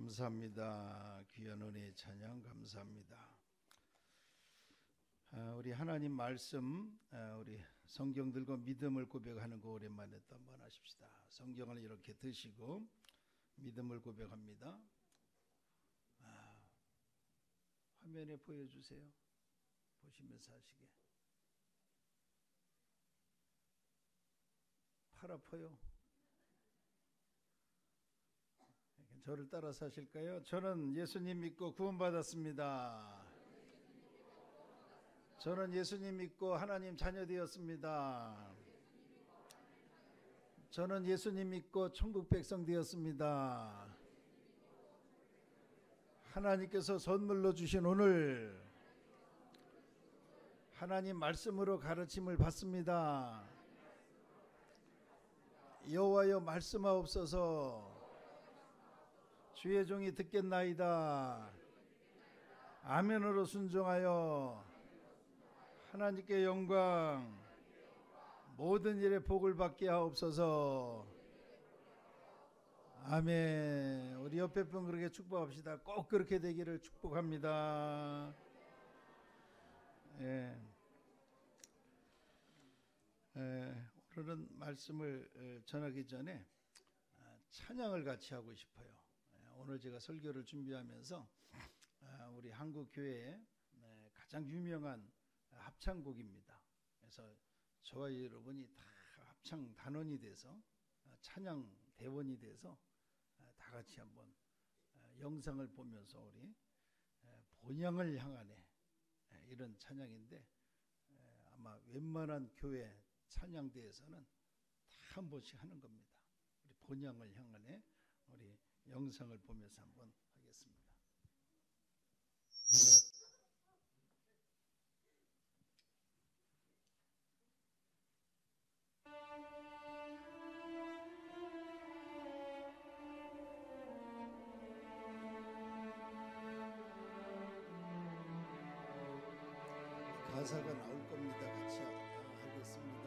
감사합니다. 귀한 은혜의 찬양 감사합니다. 우리 하나님 말씀, 우리 성경 들고 믿음을 고백하는 거 오랜만에 또 한번 하십시다. 성경을 이렇게 드시고 믿음을 고백합니다. 화면에 보여주세요. 보시면서 하시게. 팔 아파요. 저를 따라서 하실까요? 저는 예수님 믿고 구원받았습니다. 저는 예수님 믿고 하나님 자녀 되었습니다. 저는 예수님 믿고 천국 백성 되었습니다. 하나님께서 선물로 주신 오늘 하나님 말씀으로 가르침을 받습니다. 여호와여 말씀하옵소서. 주의 종이 듣겠나이다. 아멘으로 순종하여 하나님께 영광, 모든 일에 복을 받게 하옵소서. 아멘. 우리 옆에 분 그렇게 축복합시다. 꼭 그렇게 되기를 축복합니다. 오늘은 말씀을 전하기 전에 찬양을 같이 하고 싶어요. 오늘 제가 설교를 준비하면서 우리 한국 교회의 가장 유명한 합창곡입니다. 그래서 저와 여러분이 다 합창 단원이 돼서 찬양 대원이 돼서 다 같이 한번 영상을 보면서 우리 본향을 향하네 이런 찬양인데 아마 웬만한 교회 찬양대에서는 다 한 번씩 하는 겁니다. 우리 본향을 향하네 우리 영상을 보면서 한번 하겠습니다. 가사가 나올 겁니다. 같이 하겠습니다.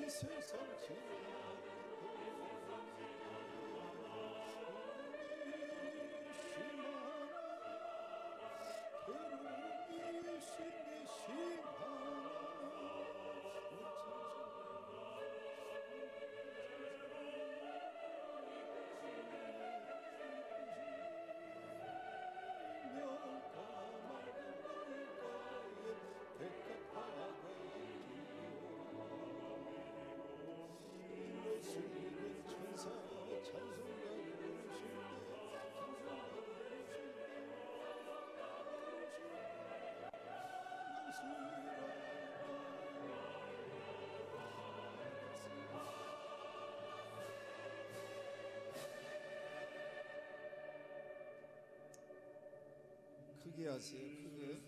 그 세상 크게 하세요. 크게.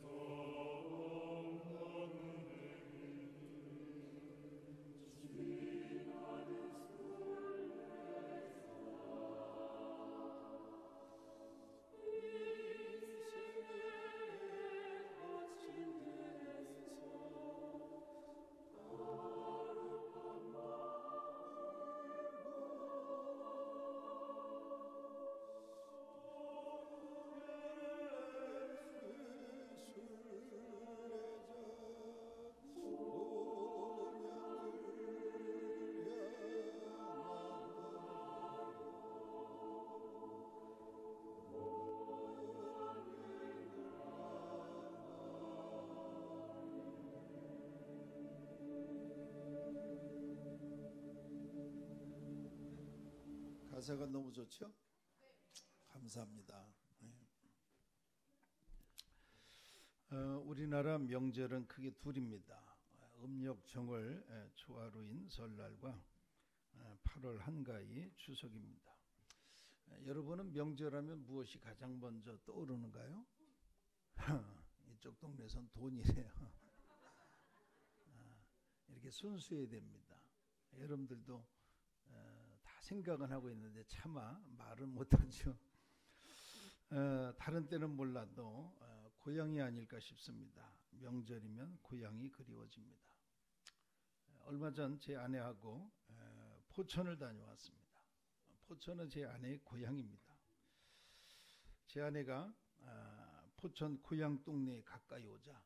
가사가 너무 좋죠? 감사합니다. 우리나라 명절은 크게 둘입니다. 음력정월 초하루인 설날과 8월 한가위 추석입니다. 여러분은 명절하면 무엇이 가장 먼저 떠오르는가요? 이쪽 동네에선 돈이래요. 이렇게 순수해야 됩니다. 여러분들도 다 생각은 하고 있는데 차마 말은 못하죠. 다른 때는 몰라도 고향이 아닐까 싶습니다. 명절이면 고향이 그리워집니다. 얼마 전 제 아내하고 포천을 다녀왔습니다. 포천은 제 아내의 고향입니다. 제 아내가 포천 고향 동네에 가까이 오자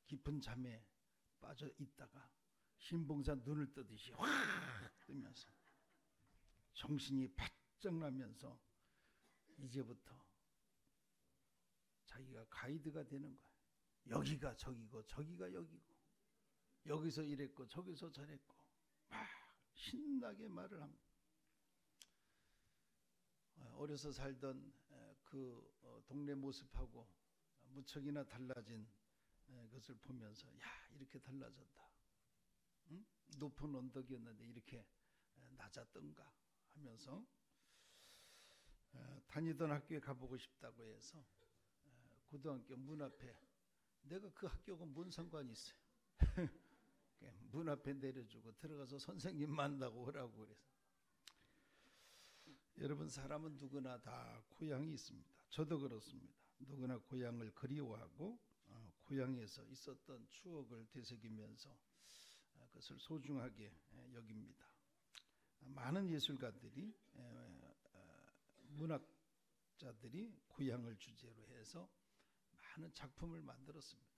깊은 잠에 빠져 있다가 신봉사 눈을 뜨듯이 확 뜨면서 정신이 바짝 나면서 이제부터 자기가 가이드가 되는 거예요. 여기가 저기고 저기가 여기고 여기서 이랬고 저기서 저랬고 막 신나게 말을 합니다. 어려서 살던 그 동네 모습하고 무척이나 달라진 것을 보면서 야 이렇게 달라졌다. 응? 높은 언덕이었는데 이렇게 낮았던가 하면서 다니던 학교에 가보고 싶다고 해서 고등학교 문 앞에 내가 그 학교가 뭔 상관이 있어요. 문 앞에 내려주고 들어가서 선생님 만나고 오라고 그래서. 여러분 사람은 누구나 다 고향이 있습니다. 저도 그렇습니다. 누구나 고향을 그리워하고 고향에서 있었던 추억을 되새기면서 그것을 소중하게 여깁니다. 많은 예술가들이 문학자들이 고향을 주제로 해서 많은 작품을 만들었습니다.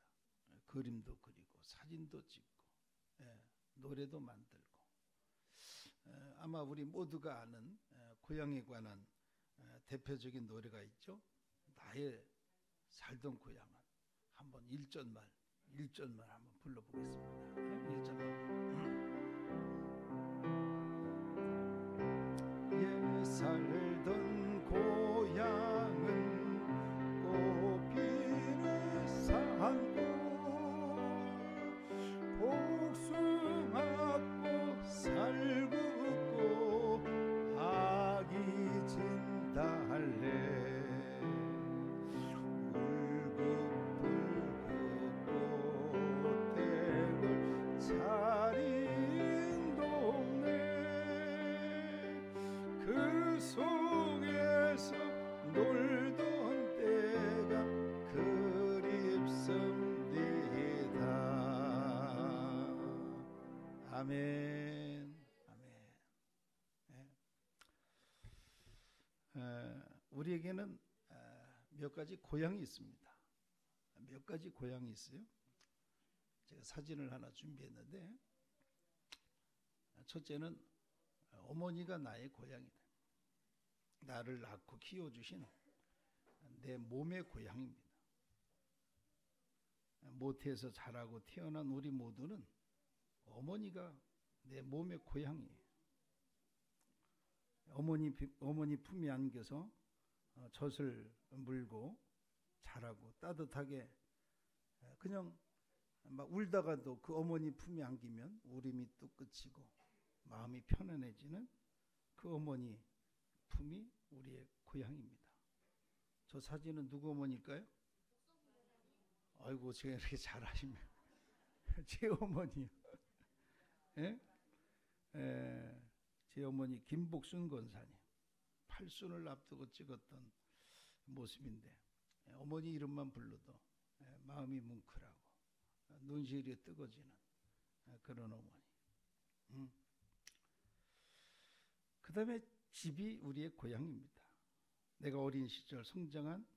그림도 그리고 사진도 찍고 노래도 만들고 아마 우리 모두가 아는 고향에 관한 대표적인 노래가 있죠. 나의 살던 고향은 한번 1절만 한번 불러보겠습니다. 1절만 살던 고향은 꽃피는 산골 복숭아꽃 살구꽃 아기 진달래 울긋불긋 꽃대고 차린 동네 그 속에서 놀던 때가 그립습니다. 아멘. 아멘. 우리에게는 몇 가지 고향이 있습니다. 몇 가지 고향이 있어요. 제가 사진을 하나 준비했는데 첫째는 어머니가 나의 고향이다. 나를 낳고 키워주신 내 몸의 고향입니다. 모태에서 자라고 태어난 우리 모두는 어머니가 내 몸의 고향이에요. 어머니 품에 안겨서 젖을 물고 자라고 따뜻하게 그냥 막 울다가도 그 어머니 품에 안기면 울음이 뚝 그치고 마음이 편안해지는 그 어머니 품이 우리의 고향입니다. 저 사진은 누구 어머니일까요? 아이고, 제가 이렇게 잘하시면 제 어머니요. 예? 제 어머니 김복순 권사님, 팔순을 앞두고 찍었던 모습인데, 어머니 이름만 불러도 마음이 뭉클하고 눈시울이 뜨거지는 그런 어머니. 그 다음에 집이 우리의 고향입니다. 내가 어린 시절 성장한,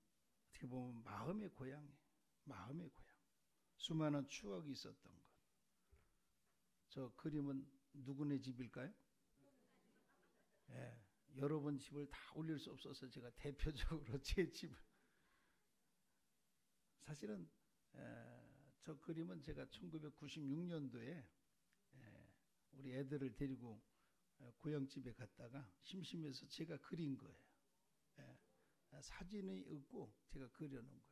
어떻게 보면 마음의 고향이에요. 마음의 고향. 수많은 추억이 있었던 것. 저 그림은 누구네 집일까요? 예, 여러분 집을 다 올릴 수 없어서 제가 대표적으로 제 집을, 사실은 저 그림은 제가 1996년도에 우리 애들을 데리고 고향집에 갔다가 심심해서 제가 그린 거예요. 사진이 없고 제가 그려놓은 거예요.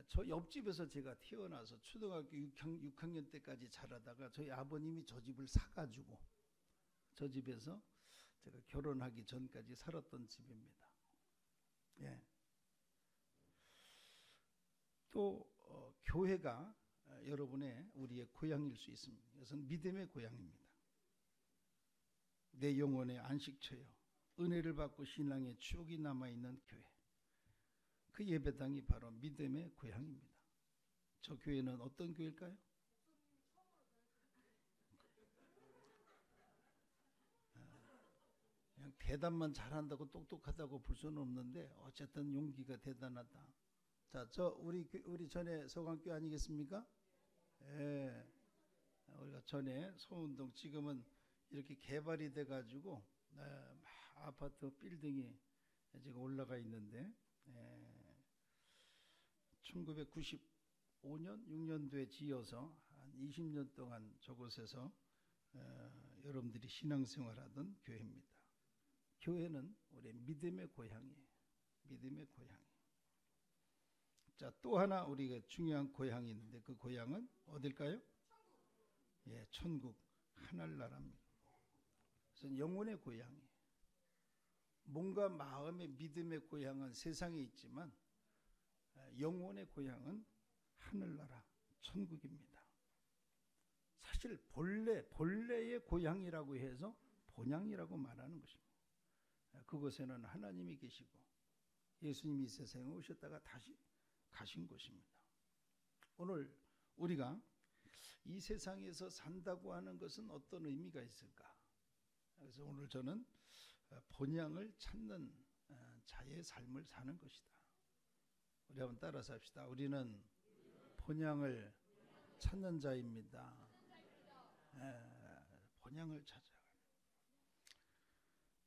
저 옆집에서 제가 태어나서 초등학교 6학년 때까지 자라다가 저희 아버님이 저 집을 사가지고 저 집에서 제가 결혼하기 전까지 살았던 집입니다. 예. 또 교회가 여러분의 우리의 고향일 수 있습니다. 이것은 믿음의 고향입니다. 내 영혼의 안식처요, 은혜를 받고 신앙의 추억이 남아있는 교회, 그 예배당이 바로 믿음의 고향입니다. 저 교회는 어떤 교회일까요? 그냥 대답만 잘한다고 똑똑하다고 볼 수는 없는데 어쨌든 용기가 대단하다. 자, 저 우리 전에 서강교 아니겠습니까? 예. 우리가 전에 소운동, 지금은 이렇게 개발이 돼가지고 막 아파트 빌딩이 지금 올라가 있는데, 1995년, 6년도에 지어서 한 20년 동안 저곳에서 여러분들이 신앙생활하던 교회입니다. 교회는 우리 믿음의 고향이에요. 믿음의 고향. 자, 또 하나 우리가 중요한 고향이 있는데 그 고향은 어딜까요? 예, 천국, 하늘나라입니다. 그래서 영혼의 고향이에요. 몸과 마음의 믿음의 고향은 세상에 있지만 영혼의 고향은 하늘나라, 천국입니다. 사실 본래의 고향이라고 해서 본향이라고 말하는 것입니다. 그곳에는 하나님이 계시고 예수님이 이 세상에 오셨다가 다시 가신 곳입니다. 오늘 우리가 이 세상에서 산다고 하는 것은 어떤 의미가 있을까? 그래서 오늘 저는 본향을 찾는 자의 삶을 사는 것이다. 우리 한번 따라서 합시다. 우리는 본향을 찾는 자입니다. 본향을 찾아.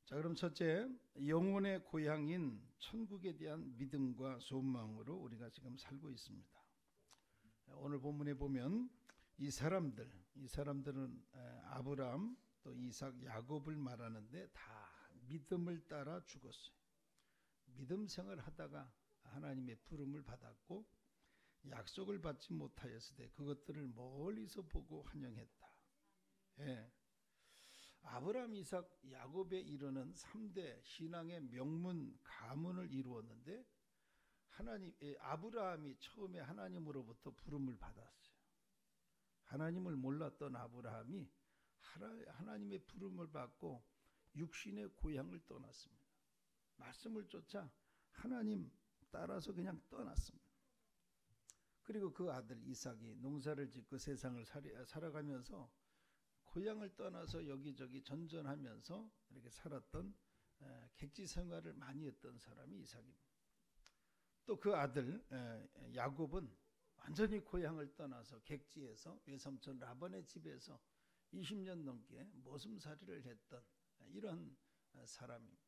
자, 그럼 첫째, 영혼의 고향인 천국에 대한 믿음과 소망으로 우리가 지금 살고 있습니다. 오늘 본문에 보면 이 사람들은 아브라함, 또 이삭, 야곱을 말하는데 다 믿음을 따라 죽었어요. 믿음 생활을 하다가 하나님의 부름을 받았고 약속을 받지 못하였을 때 그것들을 멀리서 보고 환영했다. 예. 아브라함, 이삭, 야곱에 이르는 3대 신앙의 명문 가문을 이루었는데 아브라함이 처음에 하나님으로부터 부름을 받았어요. 하나님을 몰랐던 아브라함이 하나님의 부름을 받고 육신의 고향을 떠났습니다. 말씀을 쫓아 하나님 따라서 그냥 떠났습니다. 그리고 그 아들 이삭이 농사를 짓고 세상을 살아가면서 고향을 떠나서 여기저기 전전하면서 이렇게 살았던 객지 생활을 많이 했던 사람이 이삭입니다. 또 그 아들 야곱은 완전히 고향을 떠나서 객지에서 외삼촌 라반의 집에서 20년 넘게 모슴살이를 했던 이런 사람입니다.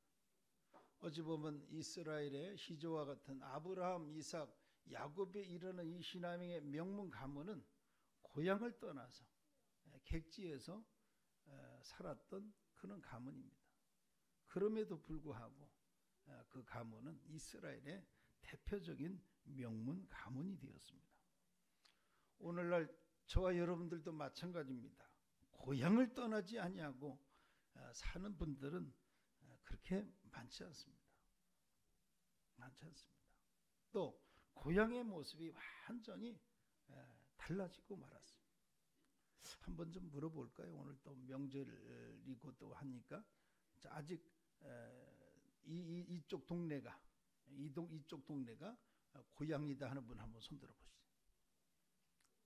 어찌 보면 이스라엘의 시조와 같은 아브라함, 이삭, 야곱에 이르는 이 신앙의 명문 가문은 고향을 떠나서 객지에서 살았던 그런 가문입니다. 그럼에도 불구하고 그 가문은 이스라엘의 대표적인 명문 가문이 되었습니다. 오늘날 저와 여러분들도 마찬가지입니다. 고향을 떠나지 아니하고 사는 분들은 그렇게 많지 않습니다. 많지 않습니다. 또 고향의 모습이 완전히 달라지고 말았습니다. 한번 좀 물어볼까요? 오늘 또 명절이고 또 하니까 아직 이쪽 동네가 이쪽 동네가 고향이다 하는 분 한번 손 들어보시죠.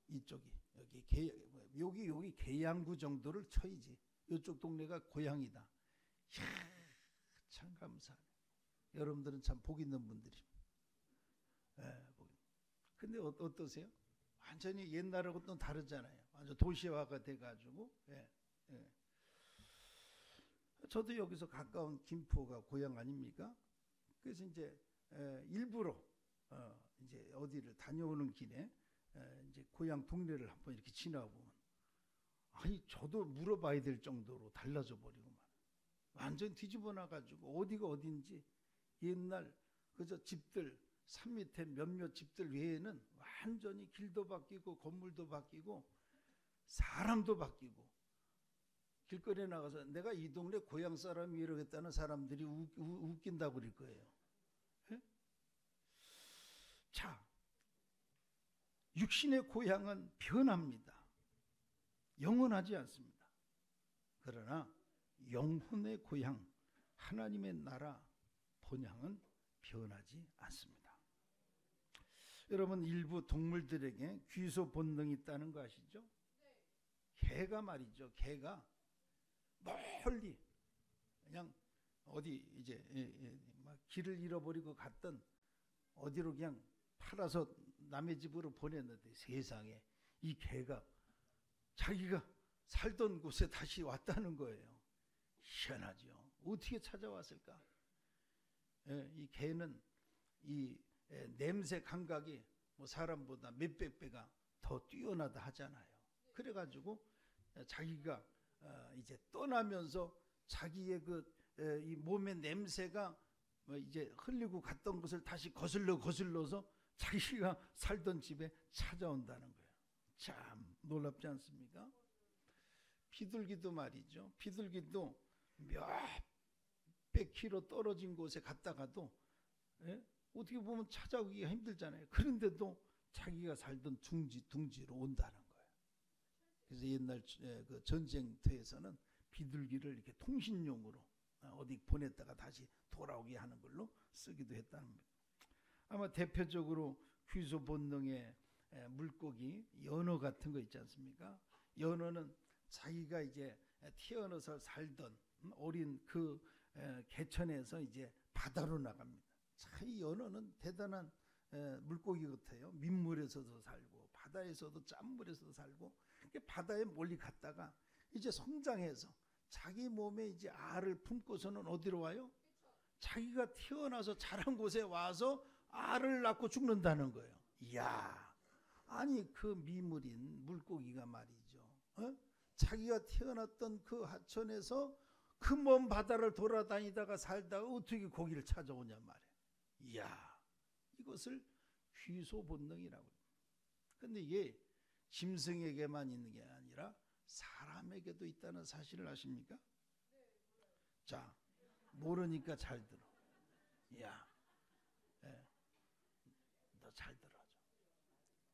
이쪽이 여기 계양구 정도를 쳐야지 이쪽 동네가 고향이다. 이야, 참 감사하네. 여러분들은 참 복 있는 분들입니다. 근데 어떠세요? 완전히 옛날하고는 다르잖아요. 완전 도시화가 돼가지고. 저도 여기서 가까운 김포가 고향 아닙니까? 그래서 이제 일부러 이제 어디를 다녀오는 길에 이제 고향 동네를 한번 이렇게 지나보면, 아니 저도 물어봐야 될 정도로 달라져 버리고 말. 완전 뒤집어 놔가지고 어디가 어딘지 옛날 그저 집들 산 밑에 몇몇 집들 외에는 완전히 길도 바뀌고 건물도 바뀌고 사람도 바뀌고, 길거리에 나가서 내가 이 동네 고향 사람이 이러겠다는 사람들이 웃긴다고 그럴 거예요. 에? 자, 육신의 고향은 변합니다. 영원하지 않습니다. 그러나 영혼의 고향, 하나님의 나라 본향은 변하지 않습니다. 여러분, 일부 동물들에게 귀소 본능이 있다는 거 아시죠? 개가 말이죠. 개가 멀리 그냥 어디 이제 막 길을 잃어버리고 갔던 어디로 그냥 팔아서 남의 집으로 보냈는데, 세상에 이 개가 자기가 살던 곳에 다시 왔다는 거예요. 희한하죠. 어떻게 찾아왔을까? 이 개는 이 냄새 감각이 뭐 사람보다 몇백 배가 더 뛰어나다 하잖아요. 그래가지고 자기가 이제 떠나면서 자기의 이 몸의 냄새가 이제 흘리고 갔던 것을 다시 거슬러서 자기가 살던 집에 찾아온다는 거예요. 참 놀랍지 않습니까? 비둘기도 말이죠. 비둘기도 몇백 킬로 떨어진 곳에 갔다가도 어떻게 보면 찾아오기가 힘들잖아요. 그런데도 자기가 살던 둥지로 온다는 거예요. 그래서 옛날 그 전쟁터에서는 비둘기를 이렇게 통신용으로 어디 보냈다가 다시 돌아오게 하는 걸로 쓰기도 했다는 겁니다. 아마 대표적으로 귀소 본능의 물고기 연어 같은 거 있지 않습니까? 연어는 자기가 이제 태어나서 살던 어린 그 개천에서 이제 바다로 나갑니다. 이 연어는 대단한 물고기 같아요. 민물에서도 살고 바다에서도 짠물에서도 살고, 바다에 멀리 갔다가 이제 성장해서 자기 몸에 이제 알을 품고서는 어디로 와요? 자기가 태어나서 자란 곳에 와서 알을 낳고 죽는다는 거예요. 이야, 아니 그 미물인 물고기가 말이죠. 자기가 태어났던 그 하천에서 그 먼 바다를 돌아다니다가 살다가 어떻게 거기를 찾아오냐 말이에요. 이야, 이것을 귀소 본능이라고 합니다. 근데 이게 짐승에게만 있는 게 아니라 사람에게도 있다는 사실을 아십니까? 자, 모르니까 잘 들어. 야, 너 잘 들어줘.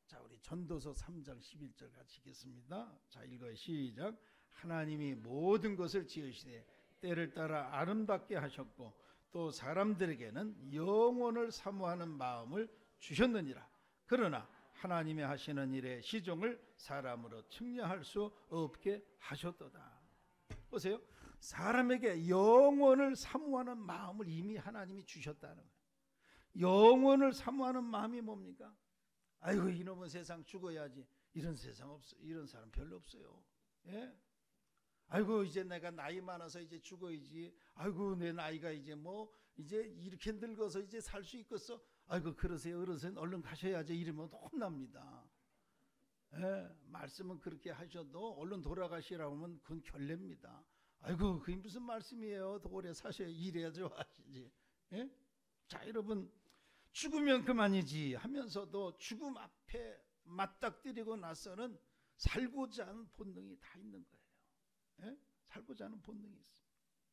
자, 우리 전도서 3장 11절 같이 읽겠습니다. 자, 읽어요. 시작. 하나님이 모든 것을 지으시되 때를 따라 아름답게 하셨고 또 사람들에게는 영원을 사모하는 마음을 주셨느니라. 그러나 하나님의 하시는 일의 시종을 사람으로 측량할 수 없게 하셨도다. 보세요. 사람에게 영원을 사모하는 마음을 이미 하나님이 주셨다는 거예요. 영원을 사모하는 마음이 뭡니까? 아이고 이놈의 세상 죽어야지. 이런 세상 없어. 이런 사람 별로 없어요. 예? 아이고 이제 내가 나이 많아서 이제 죽어야지. 아이고 내 나이가 이제 뭐 이제 이렇게 늙어서 이제 살 수 있겠어. 아이고 그러세요 어르신 얼른 가셔야지. 이러면 혼납니다. 예? 말씀은 그렇게 하셔도 얼른 돌아가시라고 하면 그건 결례입니다. 아이고 그게 무슨 말씀이에요. 더 오래 사셔야 일해야죠 하시지. 예? 자 여러분, 죽으면 그만이지 하면서도 죽음 앞에 맞닥뜨리고 나서는 살고자 하는 본능이 다 있는 거예요. 예? 살고자 하는 본능이 있습니다.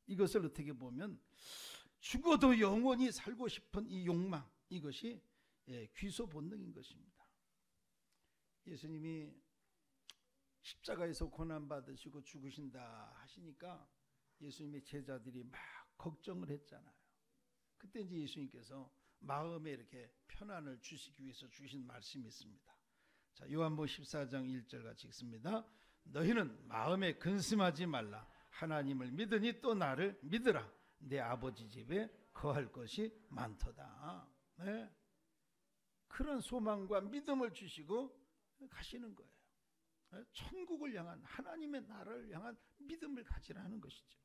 이것을 어떻게 보면 죽어도 영원히 살고 싶은 이 욕망, 이것이 귀소 본능인 것입니다. 예수님이 십자가에서 고난받으시고 죽으신다 하시니까 예수님의 제자들이 막 걱정을 했잖아요. 그때 이제 예수님께서 마음에 이렇게 편안을 주시기 위해서 주신 말씀이 있습니다. 자, 요한복음 14장 1절 같이 읽습니다. 너희는 마음에 근심하지 말라. 하나님을 믿으니 또 나를 믿으라. 내 아버지 집에 거할 것이 많도다. 네. 그런 소망과 믿음을 주시고 가시는 거예요. 천국을 향한, 하나님의 나라를 향한 믿음을 가지라는 것이죠.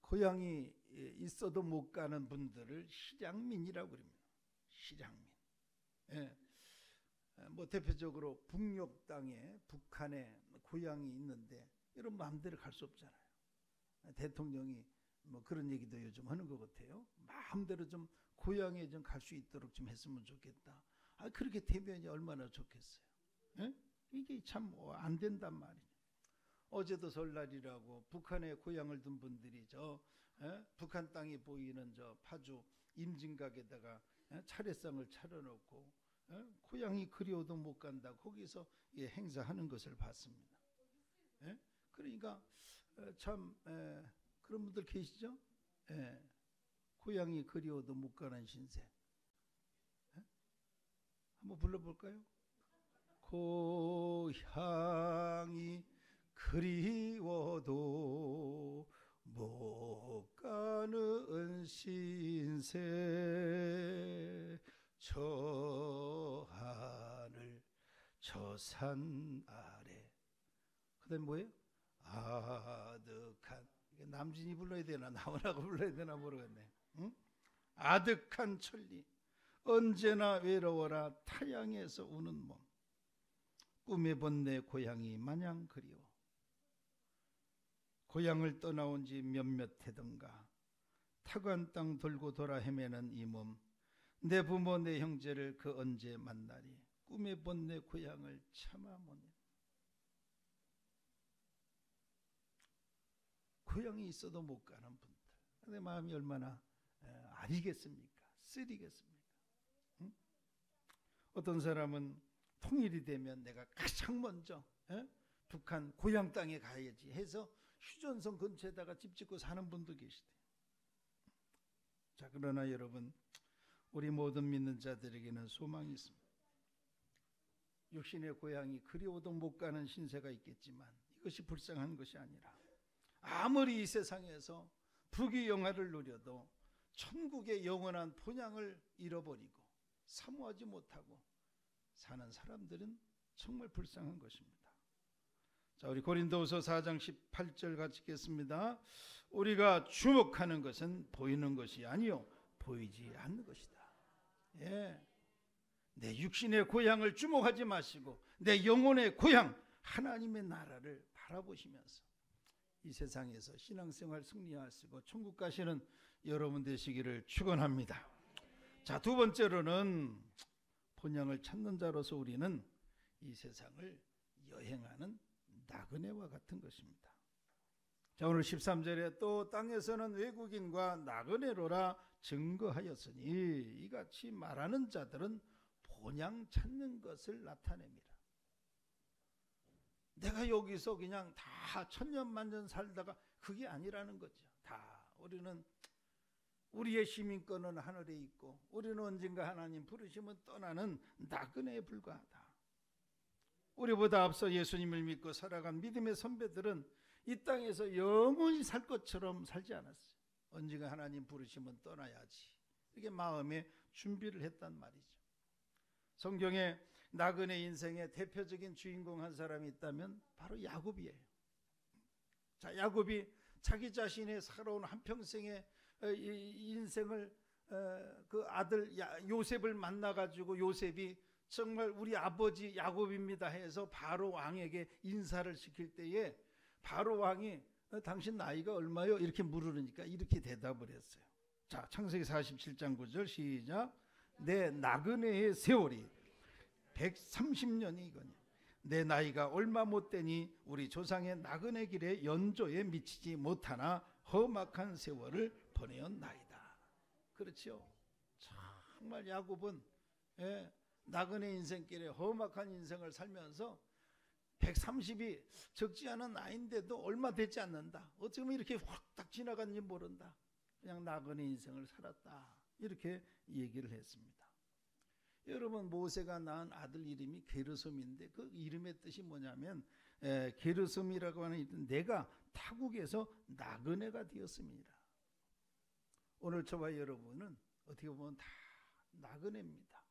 고향이 있어도 못 가는 분들을 실향민이라고 그럽니다. 실향민. 뭐 대표적으로 북녘 땅에 북한에 고향이 있는데 이런 마음대로 갈 수 없잖아요. 대통령이 뭐 그런 얘기도 요즘 하는 것 같아요. 마음대로 좀 고향에 좀 갈 수 있도록 좀 했으면 좋겠다. 그렇게 되면 얼마나 좋겠어요. 이게 참 안 된단 말이에요. 어제도 설날이라고 북한에 고향을 둔 분들이 북한 땅이 보이는 저 파주 임진각에다가 차례상을 차려놓고 고향이 그리워도 못 간다 거기서 행사하는 것을 봤습니다. 그러니까 참 그런 분들 계시죠? 고향이 그리워도 못 가는 신세. 한번 불러볼까요? 고향이 그리워도 못 가는 신세 저 하늘 저 산 아래. 그 다음에 뭐예요? 아득한, 남진이 불러야 되나 나훈아가 불러야 되나 모르겠네. 응? 아득한 천리 언제나 외로워라 타향에서 우는 몸 꿈에 본 내 고향이 마냥 그리워. 고향을 떠나온 지 몇몇 해던가 타간 땅 돌고 돌아 헤매는 이 몸 내 부모 내 형제를 그 언제 만나리 꿈에 본 내 고향을 차마 못해. 고향이 있어도 못 가는 분들 내 마음이 얼마나 아리겠습니까? 쓰리겠습니까? 응? 어떤 사람은 통일이 되면 내가 가장 먼저 북한 고향 땅에 가야지 해서 휴전선 근처에다가 집 짓고 사는 분도 계시대요. 자, 그러나 여러분, 우리 모든 믿는 자들에게는 소망이 있습니다. 육신의 고향이 그리워도 못 가는 신세가 있겠지만 이것이 불쌍한 것이 아니라 아무리 이 세상에서 부귀 영화를 누려도 천국의 영원한 본향을 잃어버리고 사모하지 못하고 사는 사람들은 정말 불쌍한 것입니다. 자, 우리 고린도후서 4장 18절 같이 읽겠습니다. 우리가 주목하는 것은 보이는 것이 아니요 보이지 않는 것이다. 내 육신의 고향을 주목하지 마시고 내 영혼의 고향 하나님의 나라를 바라보시면서 이 세상에서 신앙생활 승리하시고 천국 가시는 여러분 되시기를 축원합니다. 자, 두 번째로는 본향을 찾는 자로서 우리는 이 세상을 여행하는 나그네와 같은 것입니다. 자, 오늘 13절에 또 땅에서는 외국인과 나그네로라 증거하였으니 이같이 말하는 자들은 본향 찾는 것을 나타냅니다. 내가 여기서 그냥 다 천년만년 살다가 그게 아니라는 거죠. 다 우리는 우리의 시민권은 하늘에 있고 우리는 언젠가 하나님 부르시면 떠나는 나그네에 불과하다. 우리보다 앞서 예수님을 믿고 살아간 믿음의 선배들은 이 땅에서 영원히 살 것처럼 살지 않았어요. 언젠가 하나님 부르시면 떠나야지. 이렇게 마음에 준비를 했단 말이죠. 성경에 나그네 인생의 대표적인 주인공 한 사람이 있다면 바로 야곱이에요. 자, 야곱이 자기 자신의 살아온 한평생의 인생을 그 아들 요셉을 만나가지고 요셉이 정말 우리 아버지 야곱입니다 해서 바로 왕에게 인사를 시킬 때에 바로 왕이 당신 나이가 얼마요? 이렇게 물으니까 이렇게 대답을 했어요. 자, 창세기 47장 9절 시작. 내 나그네의 세월이 130년이 이거냐. 내 나이가 얼마 못 되니 우리 조상의 나그네 길에 연조에 미치지 못하나 험악한 세월을 보내었나이다. 그렇죠. 정말 야곱은 나그네 인생길에 험악한 인생을 살면서 130이 적지 않은 나이인데도 얼마 되지 않는다. 어쩌면 이렇게 확딱 지나갔는지 모른다. 그냥 나그네 인생을 살았다. 이렇게 얘기를 했습니다. 여러분, 모세가 낳은 아들 이름이 게르솜인데 그 이름의 뜻이 뭐냐면 게르솜이라고 하는 이름, 내가 타국에서 나그네가 되었습니다. 오늘 저와 여러분은 어떻게 보면 다 나그네입니다.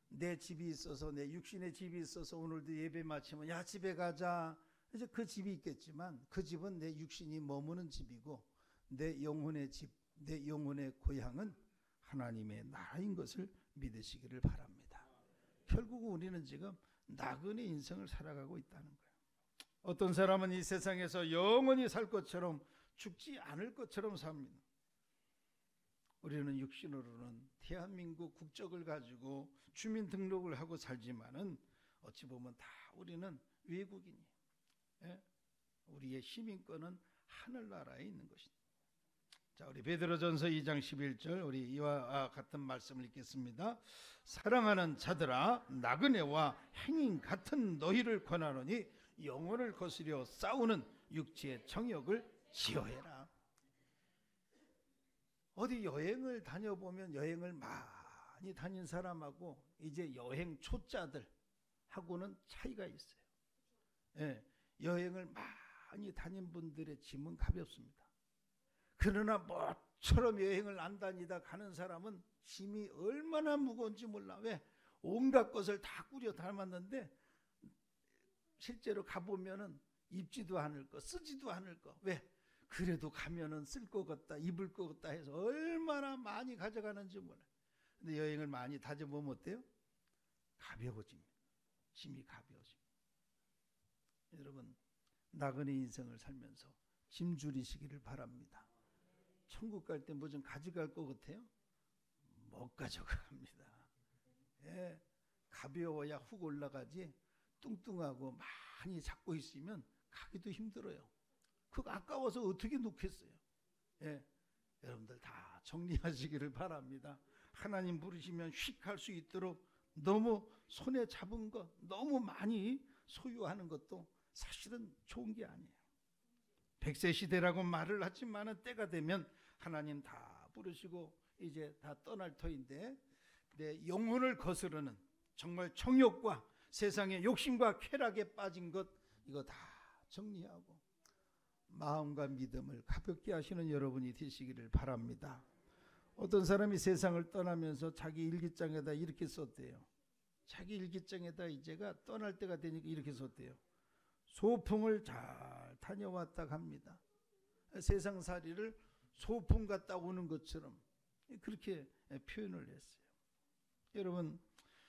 내 집이 있어서, 내 육신의 집이 있어서 오늘도 예배 마치면 야 집에 가자, 이제 그 집이 있겠지만 그 집은 내 육신이 머무는 집이고 내 영혼의 집, 내 영혼의 고향은 하나님의 나라인 것을 믿으시기를 바랍니다. 결국 우리는 지금 나그네 인생을 살아가고 있다는 거예요. 어떤 사람은 이 세상에서 영원히 살 것처럼 죽지 않을 것처럼 삽니다. 우리는 육신으로는 대한민국 국적을 가지고 주민등록을 하고 살지만은 어찌 보면 다 우리는 외국인이에요. 우리의 시민권은 하늘나라에 있는 것입니다. 자, 우리 베드로전서 2장 11절 우리 이와 같은 말씀을 읽겠습니다. 사랑하는 자들아, 나그네와 행인 같은 너희를 권하노니 영혼을 거스려 싸우는 육체의 정욕을 지어해라. 어디 여행을 다녀보면 여행을 많이 다닌 사람하고 이제 여행 초짜들하고는 차이가 있어요. 여행을 많이 다닌 분들의 짐은 가볍습니다. 그러나 모처럼 여행을 안 다니다 가는 사람은 짐이 얼마나 무거운지 몰라. 왜? 온갖 것을 다 꾸려 담았는데 실제로 가보면은 입지도 않을 거, 쓰지도 않을 거. 왜? 그래도 가면은 쓸 것 같다, 입을 것 같다 해서 얼마나 많이 가져가는지 몰라. 근데 여행을 많이 다져보면 어때요? 가벼워집니다. 짐이 가벼워집니다. 여러분, 나그네 인생을 살면서 짐 줄이시기를 바랍니다. 천국 갈 때 뭐 좀 가져갈 것 같아요? 못 가져갑니다. 가벼워야 훅 올라가지 뚱뚱하고 많이 잡고 있으면 가기도 힘들어요. 그거 아까워서 어떻게 놓겠어요? 여러분들 다 정리하시기를 바랍니다. 하나님 부르시면 휙 할 수 있도록 너무 손에 잡은 것, 너무 많이 소유하는 것도 사실은 좋은 게 아니에요. 100세 시대라고 말을 하지만 때가 되면 하나님 다 부르시고 이제 다 떠날 터인데 내 영혼을 거스르는 정말 정욕과 세상의 욕심과 쾌락에 빠진 것, 이거 다 정리하고 마음과 믿음을 가볍게 하시는 여러분이 되시기를 바랍니다. 어떤 사람이 세상을 떠나면서 자기 일기장에다 이렇게 썼대요. 자기 일기장에다 이제가 떠날 때가 되니까 이렇게 썼대요. 소풍을 잘 다녀왔다 합니다. 세상살이를 소풍 갔다 오는 것처럼 그렇게 표현을 했어요. 여러분,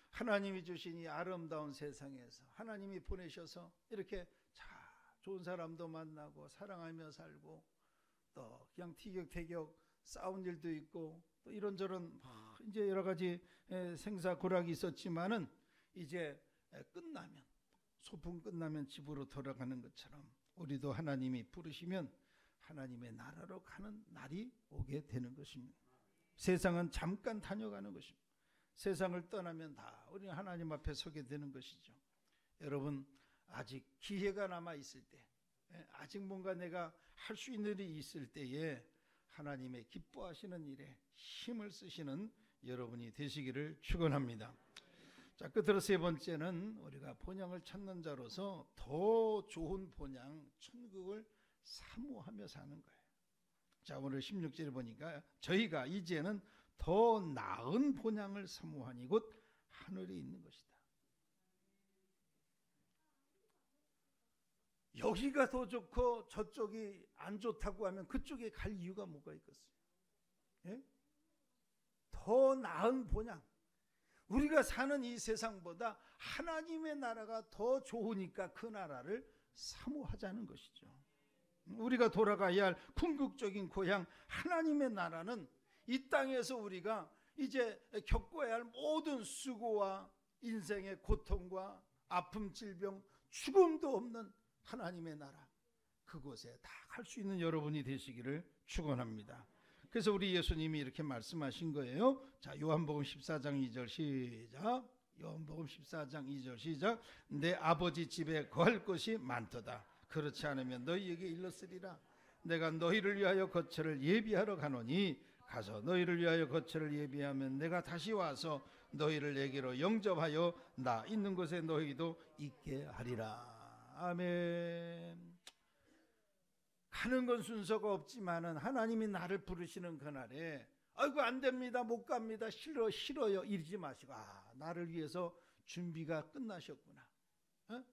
하나님이 주신 이 아름다운 세상에서 하나님이 보내셔서 이렇게 좋은 사람도 만나고 사랑하며 살고 또 그냥 티격태격 싸운 일도 있고 또 이런저런 이제 여러 가지 생사고락이 있었지만은 이제 끝나면, 소풍 끝나면 집으로 돌아가는 것처럼 우리도 하나님이 부르시면 하나님의 나라로 가는 날이 오게 되는 것입니다. 세상은 잠깐 다녀가는 것입니다. 세상을 떠나면 다 우리는 하나님 앞에 서게 되는 것이죠. 여러분, 아직 기회가 남아 있을 때, 아직 뭔가 내가 할 수 있는 일이 있을 때에 하나님의 기뻐하시는 일에 힘을 쓰시는 여러분이 되시기를 축원합니다. 자, 끝으로 세 번째는 우리가 본향을 찾는 자로서 더 좋은 본향, 천국을 사모하며 사는 거예요. 자, 오늘 16절에 보니까 저희가 이제는 더 나은 본향을 사모하니 곧 하늘에 있는 것이다. 여기가 더 좋고 저쪽이 안 좋다고 하면 그쪽에 갈 이유가 뭐가 있겠어요? 더 나은 본향, 우리가 사는 이 세상보다 하나님의 나라가 더 좋으니까 그 나라를 사모하자는 것이죠. 우리가 돌아가야 할 궁극적인 고향 하나님의 나라는 이 땅에서 우리가 이제 겪어야 할 모든 수고와 인생의 고통과 아픔, 질병, 죽음도 없는 하나님의 나라, 그곳에 다 갈 수 있는 여러분이 되시기를 축원합니다. 그래서 우리 예수님이 이렇게 말씀하신 거예요. 자, 요한복음 14장 2절 시작. 요한복음 14장 2절 시작. 내 아버지 집에 거할 것이 많도다. 그렇지 않으면 너희에게 일렀으리라. 내가 너희를 위하여 거처를 예비하러 가노니 가서 너희를 위하여 거처를 예비하면 내가 다시 와서 너희를 내게로 영접하여 나 있는 곳에 너희도 있게 하리라. 아멘. 가는 건 순서가 없지만은 하나님이 나를 부르시는 그날에 아이고 안 됩니다, 못 갑니다, 싫어요 이러지 마시고, 나를 위해서 준비가 끝나셨구나,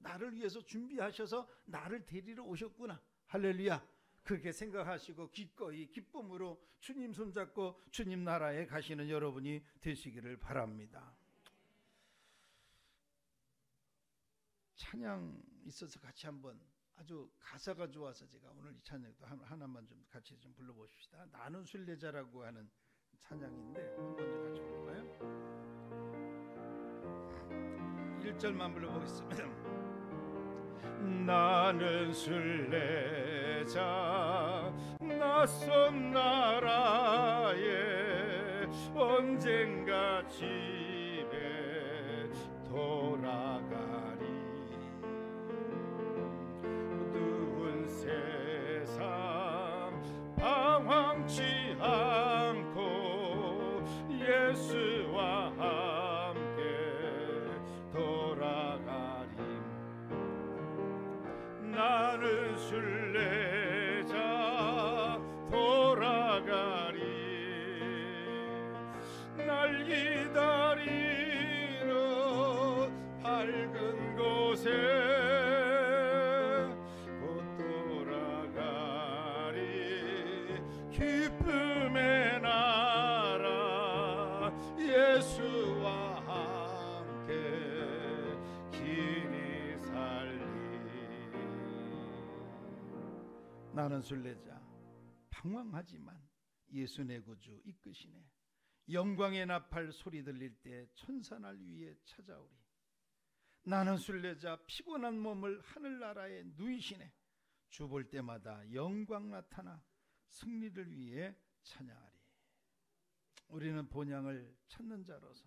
나를 위해서 준비하셔서 나를 데리러 오셨구나, 할렐루야. 그렇게 생각하시고 기꺼이 기쁨으로 주님 손잡고 주님 나라에 가시는 여러분이 되시기를 바랍니다. 찬양 있어서 같이 한번, 아주 가사가 좋아서 제가 오늘 이 찬양도 하나만 좀 같이 좀 불러보십시다. 나는 순례자라고 하는 찬양인데 한번 같이 불러봐요. 1절만 불러보겠습니다. 나는 순례자 낯선 나라에 언젠가 집에 돌아가리. 누운 세상 방황치 않고 예수와 함께 돌아가리. 나는 순례자 돌아가리. 날 기다리는 밝은 곳에 곧 돌아가리. 기쁨의 나라 예수와 함께 길이 살리. 나는 순례자 방황하지만 예수 내 구주 이끄시네. 영광의 나팔 소리 들릴 때 천사날 위에 찾아오리. 나는 순례자 피곤한 몸을 하늘나라에 누이시네. 주 볼 때마다 영광 나타나 승리를 위해 찬양하리. 우리는 본향을 찾는 자로서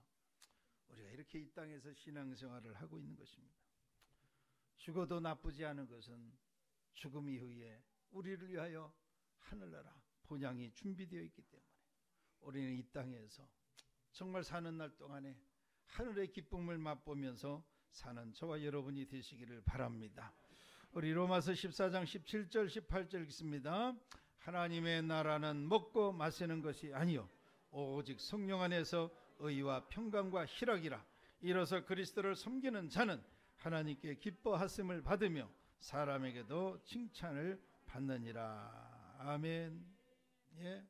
우리가 이렇게 이 땅에서 신앙생활을 하고 있는 것입니다. 죽어도 나쁘지 않은 것은 죽음 이후에 우리를 위하여 하늘나라 본향이 준비되어 있기 때문에 우리는 이 땅에서 정말 사는 날 동안에 하늘의 기쁨을 맛보면서 사는 저와 여러분이 되시기를 바랍니다. 우리 로마서 14장 17절 18절 읽습니다. 하나님의 나라는 먹고 마시는 것이 아니요 오직 성령 안에서 의와 평강과 희락이라. 이로써 그리스도를 섬기는 자는 하나님께 기뻐하심을 받으며 사람에게도 칭찬을 받느니라. 아멘. 예.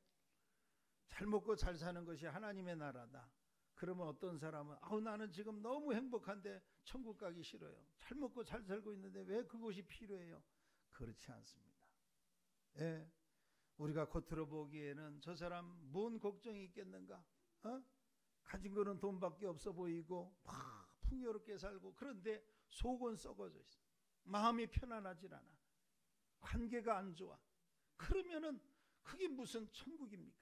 잘 먹고 잘 사는 것이 하나님의 나라다. 그러면 어떤 사람은 나는 지금 너무 행복한데 천국 가기 싫어요. 잘 먹고 잘 살고 있는데 왜 그것이 필요해요? 그렇지 않습니다. 예. 우리가 겉으로 보기에는 저 사람 뭔 걱정이 있겠는가? 가진 거는 돈밖에 없어 보이고 막 풍요롭게 살고, 그런데 속은 썩어져 있어. 마음이 편안하질 않아. 관계가 안 좋아. 그러면은 그게 무슨 천국입니까?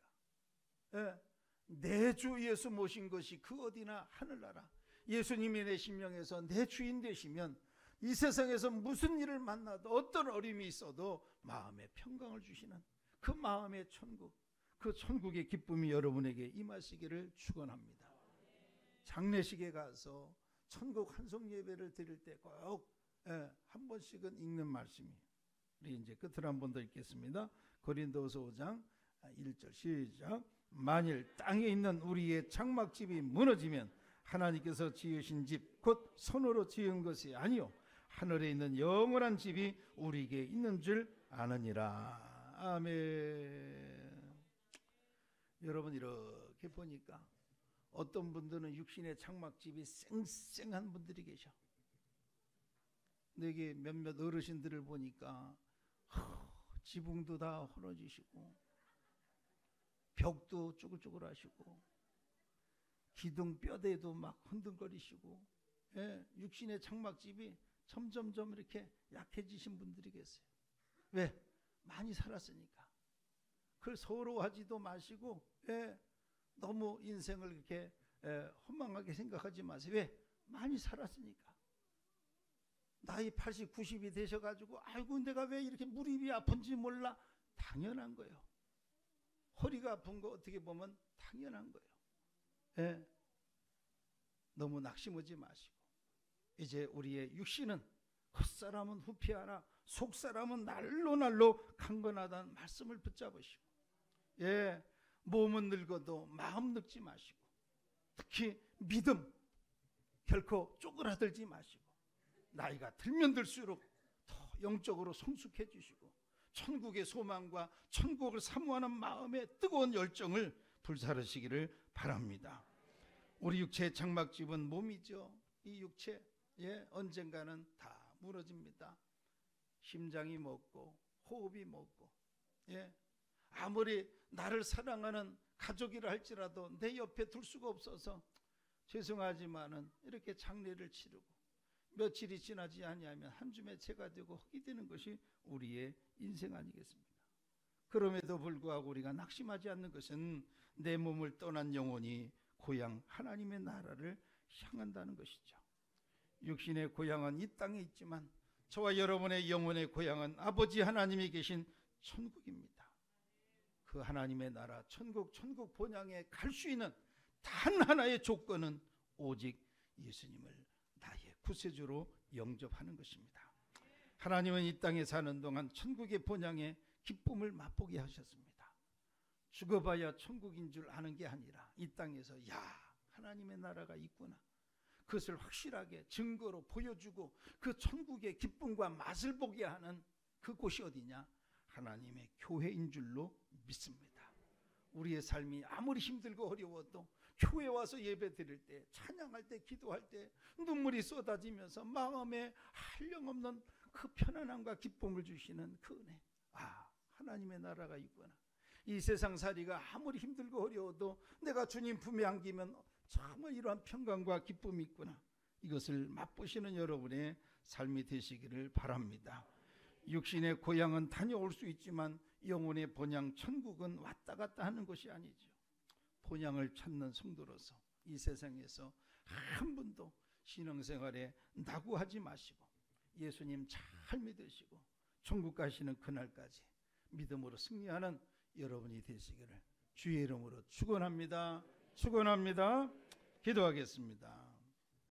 예. 내 주 예수 모신 것이 그 어디나 하늘나라. 예수님이 내 심령에서 내 주인 되시면 이 세상에서 무슨 일을 만나도 어떤 어려움이 있어도 마음에 평강을 주시는 그 마음의 천국, 그 천국의 기쁨이 여러분에게 임하시기를 축원합니다. 장례식에 가서 천국 환송 예배를 드릴 때 꼭 한 번씩은 읽는 말씀이에요. 우리 이제 끝으로 한 번 더 읽겠습니다. 고린도서 5장 1절 시작. 만일 땅에 있는 우리의 장막집이 무너지면 하나님께서 지으신 집 곧 손으로 지은 것이 아니요 하늘에 있는 영원한 집이 우리에게 있는 줄 아느니라. 아멘. 여러분 이렇게 보니까 어떤 분들은 육신의 장막집이 쌩쌩한 분들이 계셔. 내게 몇몇 어르신들을 보니까 지붕도 다 허러지시고 벽도 쭈글쭈글하시고 기둥 뼈대도 막 흔들거리시고, 육신의 장막집이 점점점 이렇게 약해지신 분들이 계세요. 왜? 많이 살았으니까. 그걸 서러워하지도 마시고, 너무 인생을 이렇게 허망하게 생각하지 마세요. 왜? 많이 살았으니까. 나이 80, 90이 되셔가지고 아이고 내가 왜 이렇게 무릎이 아픈지 몰라. 당연한 거예요. 허리가 아픈 거 어떻게 보면 당연한 거예요. 너무 낙심하지 마시고 이제 우리의 육신은 헛사람은 후피하나 속사람은 날로 강건하다는 말씀을 붙잡으시고 몸은 늙어도 마음 늙지 마시고 특히 믿음 결코 쪼그라들지 마시고 나이가 들면 들수록 더 영적으로 성숙해지시고 천국의 소망과 천국을 사모하는 마음의 뜨거운 열정을 불사르시기를 바랍니다. 우리 육체의 장막집은 몸이죠. 이 육체 언젠가는 다 무너집니다. 심장이 멎고 호흡이 멎고 아무리 나를 사랑하는 가족이라 할지라도 내 옆에 둘 수가 없어서 죄송하지만은 이렇게 장례를 치르고 며칠이 지나지 아니하면 한 줌의 채가 되고 흙이 되는 것이 우리의 인생 아니겠습니까? 그럼에도 불구하고 우리가 낙심하지 않는 것은 내 몸을 떠난 영혼이 고향 하나님의 나라를 향한다는 것이죠. 육신의 고향은 이 땅에 있지만 저와 여러분의 영혼의 고향은 아버지 하나님이 계신 천국입니다. 그 하나님의 나라 천국 본향에 갈 수 있는 단 하나의 조건은 오직 예수님을 나의 구세주로 영접하는 것입니다. 하나님은 이 땅에 사는 동안 천국의 본향의 기쁨을 맛보게 하셨습니다. 죽어봐야 천국인 줄 아는 게 아니라 이 땅에서 하나님의 나라가 있구나, 그것을 확실하게 증거로 보여주고 그 천국의 기쁨과 맛을 보게 하는 그곳이 어디냐? 하나님의 교회인 줄로 믿습니다. 우리의 삶이 아무리 힘들고 어려워도 교회 와서 예배 드릴 때, 찬양할 때, 기도할 때 눈물이 쏟아지면서 마음에 한량없는 그 편안함과 기쁨을 주시는 그 은혜, 하나님의 나라가 있구나. 이 세상 살이가 아무리 힘들고 어려워도 내가 주님 품에 안기면 정말 이러한 평강과 기쁨이 있구나. 이것을 맛보시는 여러분의 삶이 되시기를 바랍니다. 육신의 고향은 다녀올 수 있지만 영혼의 본향 천국은 왔다 갔다 하는 것이 아니죠. 본향을 찾는 성도로서 이 세상에서 한 분도 신앙생활에 낙오하지 마시고 예수님 잘 믿으시고 천국 가시는 그날까지 믿음으로 승리하는 여러분이 되시기를 주의 이름으로 축원합니다. 기도하겠습니다.